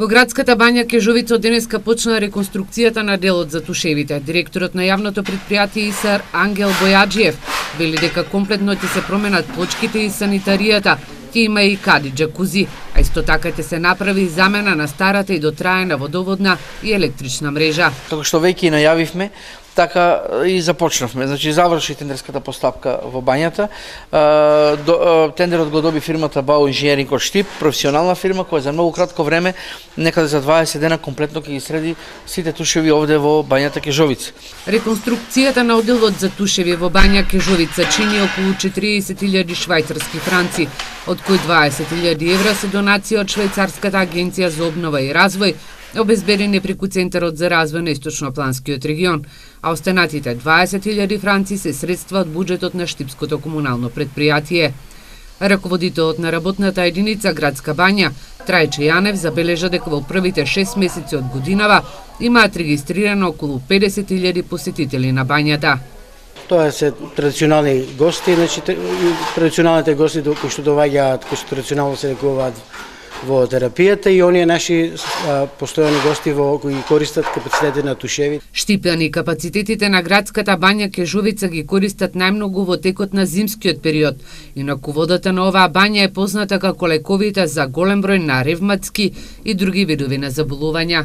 Во градската бања Кежовица од денеска почна реконструкцијата на делот за тушевите. Директорот на јавното претпријатие ИСАР Ангел Бојаджиев вели дека комплетно ќе се променат плочките и санитаријата, ќе има и кади джакузи, а исто така ќе се направи замена на старата и дотраена водоводна и електрична мрежа. Како што веќе најавивме, така и започнавме. Значи, заврши тендерската постапка во бањата. Тендерот го доби фирмата Бау Инженеринг од Штип, професионална фирма која за многу кратко време, некаде за 20 дена комплетно ќе ги среди сите тушеви овде во бањата Кежовица. Реконструкцијата на одделот за тушеви во бања Кежовица чини околу 40.000 швајцарски франци, од кои 20.000 евра се донација од Швајцарската агенција за обнова и развој, обезбедени преку Центарот за развој на Источнопланскиот регион, а останатите 20.000 франци се средства од буџетот на Штипското комунално претпријатие. Раководителот на работната единица Градска бања, Трајче Јанев, забележа дека во првите 6 месеци од годинава имаат регистрирано околу 50.000 посетители на бањата. Тоа се традиционални гости, значи традиционалните гости кои што доаѓаат, кои што традиционално се лекуваат во терапијата и оние наши постојани гости кои користат капацитетите на тушеви. Штипјани капацитетите на градската бања Кежовица ги користат најмногу во текот на зимскиот период. Инаку водата на оваа бања е позната како лековита за голем број на ревматски и други видови на заболувања.